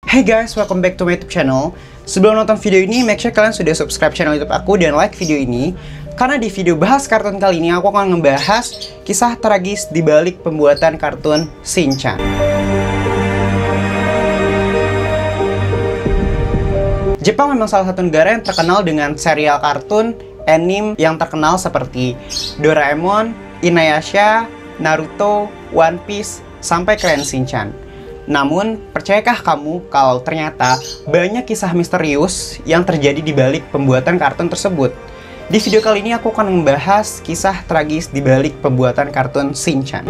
Hey guys, welcome back to my YouTube channel. Sebelum nonton video ini, make sure kalian sudah subscribe channel YouTube aku dan like video ini. Karena di video bahas kartun kali ini, aku akan membahas kisah tragis di balik pembuatan kartun Shinchan. Jepang memang salah satu negara yang terkenal dengan serial kartun, anime yang terkenal seperti Doraemon, Inuyasha, Naruto, One Piece, sampai Crayon Shinchan. Namun, percayakah kamu kalau ternyata banyak kisah misterius yang terjadi di balik pembuatan kartun tersebut? Di video kali ini aku akan membahas kisah tragis di balik pembuatan kartun Shinchan.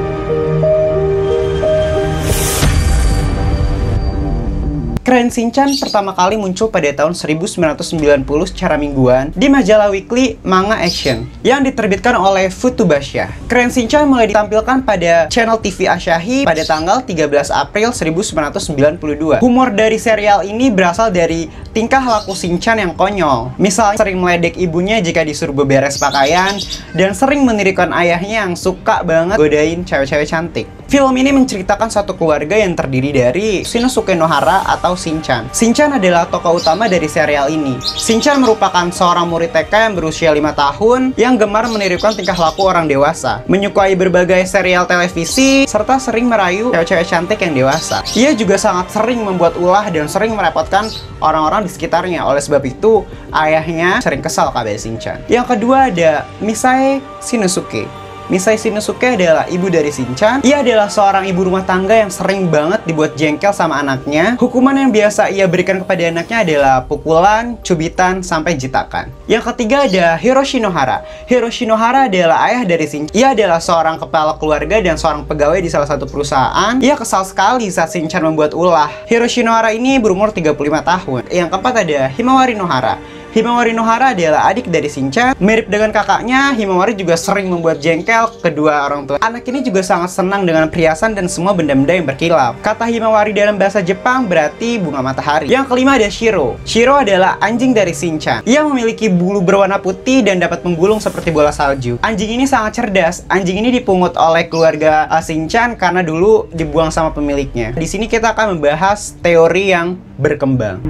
Crayon Shinchan pertama kali muncul pada tahun 1990 secara mingguan di majalah weekly Manga Action yang diterbitkan oleh Futubasha. Crayon Shinchan mulai ditampilkan pada channel TV Asahi pada tanggal 13 April 1992. Humor dari serial ini berasal dari tingkah laku Shinchan yang konyol. Misalnya sering meledek ibunya jika disuruh beberes pakaian dan sering menirukan ayahnya yang suka banget godain cewek-cewek cantik. Film ini menceritakan satu keluarga yang terdiri dari Shinosuke Nohara atau Shinchan. Shinchan adalah tokoh utama dari serial ini. Shinchan merupakan seorang murid TK yang berusia 5 tahun yang gemar menirukan tingkah laku orang dewasa, menyukai berbagai serial televisi, serta sering merayu cewek-cewek cantik yang dewasa. Ia juga sangat sering membuat ulah dan sering merepotkan orang-orang di sekitarnya. Oleh sebab itu, ayahnya sering kesal kepada Shinchan. Yang kedua ada Misae Shinosuke. Misae Shinosuke adalah ibu dari Shinchan. Ia adalah seorang ibu rumah tangga yang sering banget dibuat jengkel sama anaknya. Hukuman yang biasa ia berikan kepada anaknya adalah pukulan, cubitan, sampai jitakan. Yang ketiga ada Hiroshi Nohara. Hiroshi Nohara adalah ayah dari Shinchan. Ia adalah seorang kepala keluarga dan seorang pegawai di salah satu perusahaan. Ia kesal sekali saat Shinchan membuat ulah. Hiroshi Nohara ini berumur 35 tahun. Yang keempat ada Himawari Nohara. Himawari Nohara adalah adik dari Shinchan. Mirip dengan kakaknya, Himawari juga sering membuat jengkel kedua orang tua. Anak ini juga sangat senang dengan perhiasan dan semua benda-benda yang berkilap. Kata Himawari dalam bahasa Jepang berarti bunga matahari. Yang kelima ada Shiro. Shiro adalah anjing dari Shinchan. Ia memiliki bulu berwarna putih dan dapat menggulung seperti bola salju. Anjing ini sangat cerdas. Anjing ini dipungut oleh keluarga Shinchan karena dulu dibuang sama pemiliknya. Di sini kita akan membahas teori yang berkembang.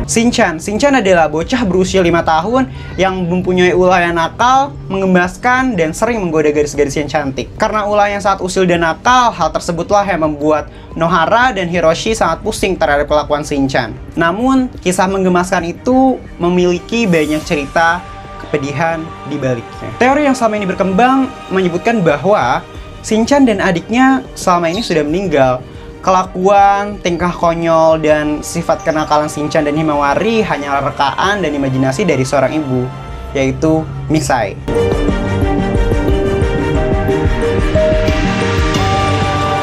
Shinchan adalah bocah berusia 5 tahun yang mempunyai ulah yang nakal, menggemaskan, dan sering menggoda gadis-gadis yang cantik. Karena ulah yang sangat usil dan nakal, hal tersebutlah yang membuat Nohara dan Hiroshi sangat pusing terhadap kelakuan Shinchan. Namun, kisah menggemaskan itu memiliki banyak cerita kepedihan di baliknya. Teori yang selama ini berkembang menyebutkan bahwa Shinchan dan adiknya selama ini sudah meninggal. Kelakuan, tingkah konyol, dan sifat kenakalan Shinchan dan Himawari hanyalah rekaan dan imajinasi dari seorang ibu, yaitu Misae.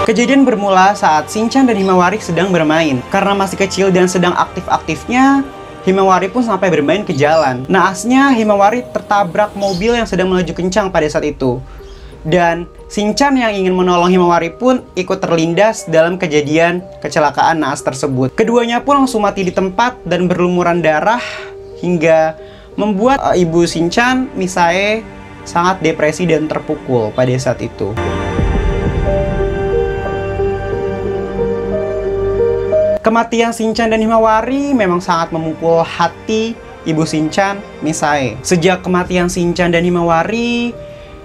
Kejadian bermula saat Shinchan dan Himawari sedang bermain. Karena masih kecil dan sedang aktif-aktifnya, Himawari pun sampai bermain ke jalan. Naasnya, Himawari tertabrak mobil yang sedang melaju kencang pada saat itu. Dan Shinchan yang ingin menolong Himawari pun ikut terlindas dalam kejadian kecelakaan naas tersebut. Keduanya pun langsung mati di tempat dan berlumuran darah hingga membuat ibu Shinchan, Misae, sangat depresi dan terpukul pada saat itu. Kematian Shinchan dan Himawari memang sangat memukul hati ibu Shinchan, Misae. Sejak kematian Shinchan dan Himawari,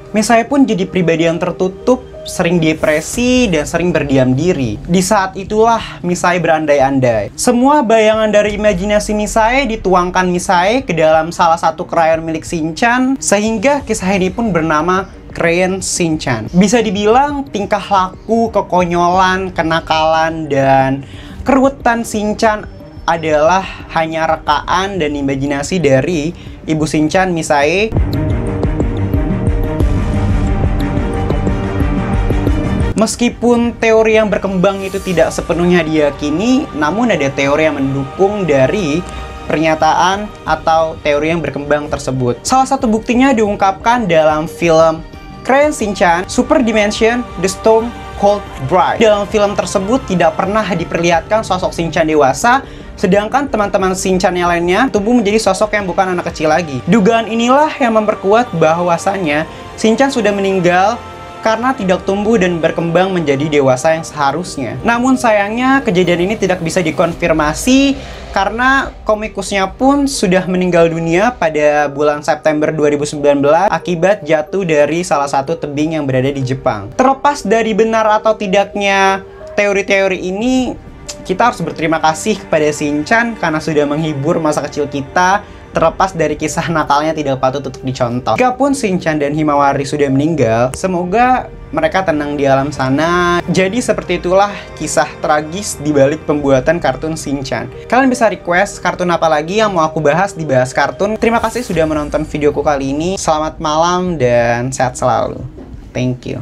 Misae pun jadi pribadi yang tertutup, sering depresi, dan sering berdiam diri. Di saat itulah Misae berandai-andai. Semua bayangan dari imajinasi Misae dituangkan Misae ke dalam salah satu krayon milik Shinchan, sehingga kisah ini pun bernama Crayon Shinchan. Bisa dibilang tingkah laku, kekonyolan, kenakalan, dan keruwetan Shinchan adalah hanya rekaan dan imajinasi dari ibu Shinchan, Misae. Meskipun teori yang berkembang itu tidak sepenuhnya diyakini, namun ada teori yang mendukung dari pernyataan atau teori yang berkembang tersebut. Salah satu buktinya diungkapkan dalam film Crayon Shinchan Super Dimension The Storm Cold Bride. Dalam film tersebut tidak pernah diperlihatkan sosok Shinchan dewasa, sedangkan teman-teman Shinchan yang lainnya tumbuh menjadi sosok yang bukan anak kecil lagi. Dugaan inilah yang memperkuat bahwasannya Shinchan sudah meninggal karena tidak tumbuh dan berkembang menjadi dewasa yang seharusnya. Namun sayangnya kejadian ini tidak bisa dikonfirmasi karena komikusnya pun sudah meninggal dunia pada bulan September 2019 akibat jatuh dari salah satu tebing yang berada di Jepang. Terlepas dari benar atau tidaknya teori-teori ini, kita harus berterima kasih kepada Shinchan karena sudah menghibur masa kecil kita. Terlepas dari kisah nakalnya tidak patut untuk dicontoh. Jikapun Shinchan dan Himawari sudah meninggal, semoga mereka tenang di alam sana. Jadi seperti itulah kisah tragis di balik pembuatan kartun Shinchan. Kalian bisa request kartun apa lagi yang mau aku bahas di Bahas Kartun. Terima kasih sudah menonton videoku kali ini. Selamat malam dan sehat selalu. Thank you.